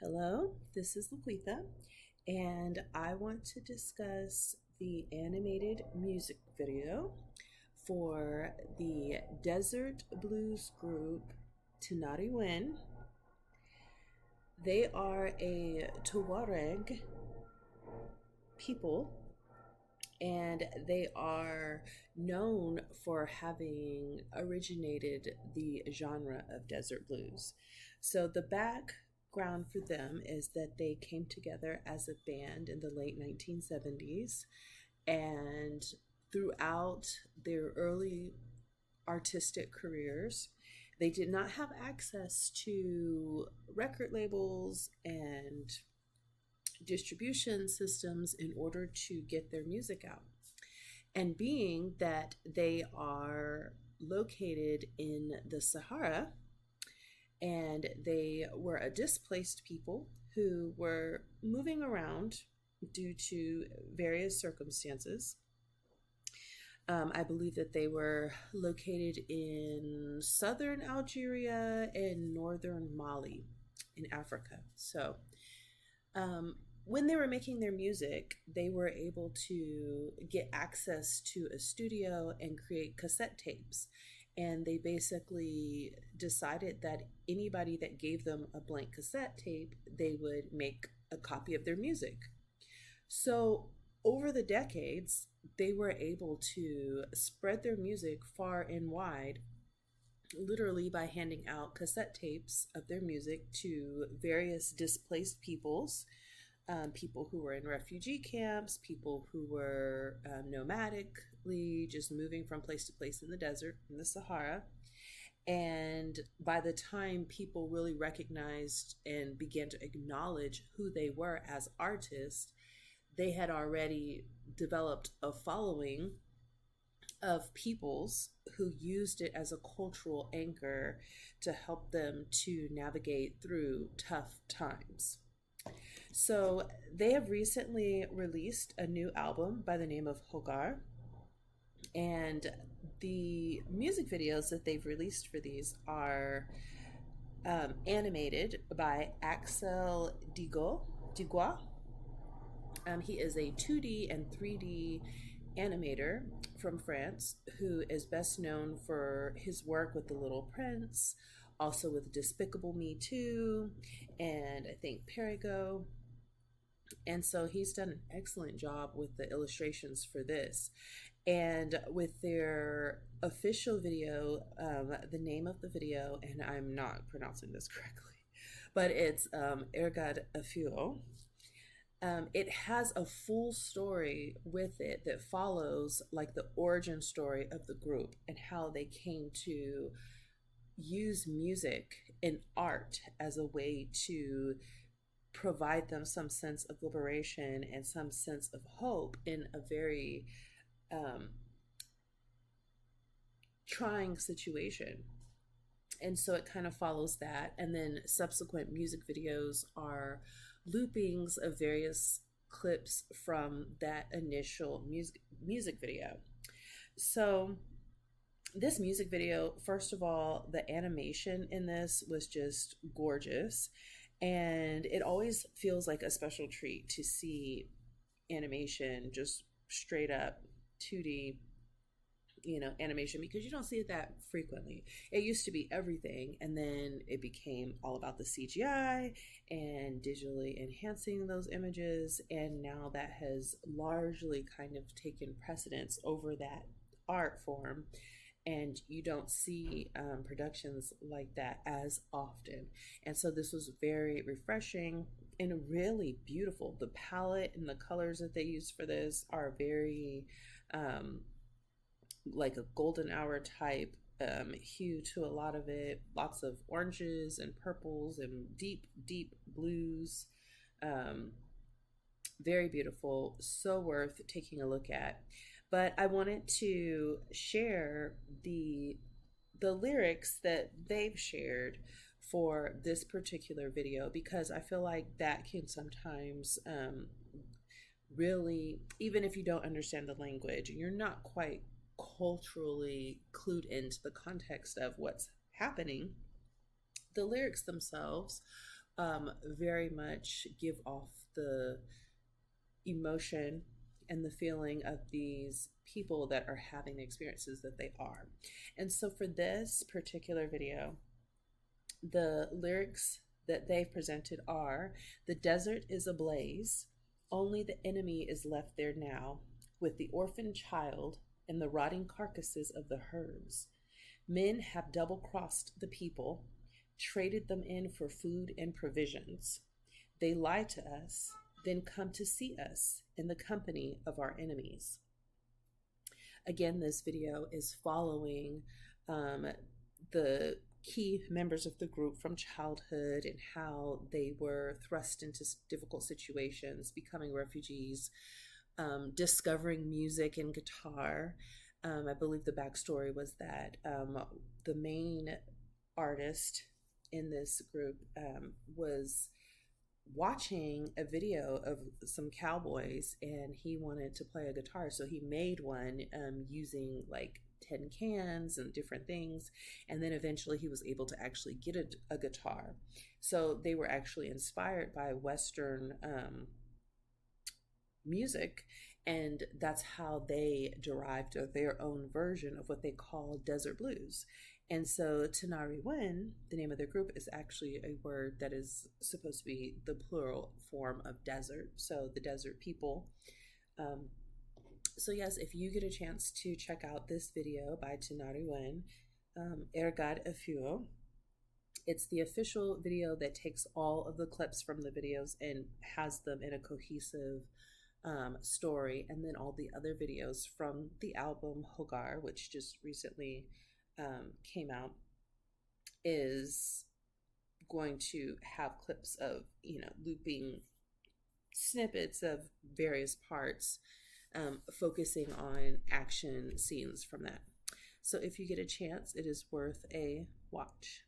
Hello, this is Laquitha, and I want to discuss the animated music video for the Desert Blues group Tenari Wen. They are a Tuareg people, and they are known for having originated the genre of desert blues. So the background for them is that they came together as a band in the late 1970s, and throughout their early artistic careers, they did not have access to record labels and distribution systems in order to get their music out. And being that they are located in the Sahara and they were a displaced people who were moving around due to various circumstances. I believe that they were located in southern Algeria and northern Mali in Africa. When they were making their music, they were able to get access to a studio and create cassette tapes. And they basically decided that anybody that gave them a blank cassette tape, they would make a copy of their music. So, over the decades, they were able to spread their music far and wide, literally by handing out cassette tapes of their music to various displaced peoples, people who were in refugee camps, people who were nomadically just moving from place to place in the desert, in the Sahara. And by the time people really recognized and began to acknowledge who they were as artists, they had already developed a following of peoples who used it as a cultural anchor to help them to navigate through tough times. So they have recently released a new album by the name of Hogar, and the music videos that they've released for these are animated by Axel Digua. He is a 2D and 3D animator from France who is best known for his work with The Little Prince, also with Despicable Me 2, and I think Perigo. And so he's done an excellent job with the illustrations for this. And with their official video, the name of the video, and I'm not pronouncing this correctly, but it's Erghad Afewo. It has a full story with it that follows like the origin story of the group and how they came to use music and art as a way to provide them some sense of liberation and some sense of hope in a very um, trying situation. And so it kind of follows that. And then subsequent music videos are loopings of various clips from that initial music video. So this music video, first of all, the animation in this was just gorgeous. And it always feels like a special treat to see animation just straight up 2D, animation, because you don't see it that frequently. It used to be everything, and then it became all about the CGI and digitally enhancing those images, and now that has largely kind of taken precedence over that art form, and you don't see productions like that as often. And so this was very refreshing and really beautiful. The palette and the colors that they used for this are very like a golden hour type hue to a lot of it, lots of oranges and purples and deep blues. um, very beautiful, so worth taking a look at. But I wanted to share the lyrics that they've shared for this particular video, because I feel like that can sometimes really, even if you don't understand the language, you're not quite culturally clued into the context of what's happening. The lyrics themselves very much give off the emotion and the feeling of these people that are having the experiences that they are. And so for this particular video, the lyrics that they've presented are: "The desert is ablaze, only the enemy is left there now, with the orphan child and the rotting carcasses of the herds. Men have double crossed the people, traded them in for food and provisions. They lie to us, then come to see us in the company of our enemies." Again, this video is following the key members of the group from childhood and how they were thrust into difficult situations, becoming refugees, discovering music and guitar. I believe the backstory was that the main artist in this group was watching a video of some cowboys and he wanted to play a guitar, so he made one using like tin cans and different things, and then eventually he was able to actually get a guitar. So they were actually inspired by Western music, and that's how they derived their own version of what they call desert blues. And so Tanari Wen, the name of their group, is actually a word that is supposed to be the plural form of desert, so the desert people. So yes, if you get a chance to check out this video by Tanari Wen, Erghad Afewo, it's the official video that takes all of the clips from the videos and has them in a cohesive story, and then all the other videos from the album Hogar, which just recently came out, is going to have clips of, looping snippets of various parts, focusing on action scenes from that. So if you get a chance, it is worth a watch.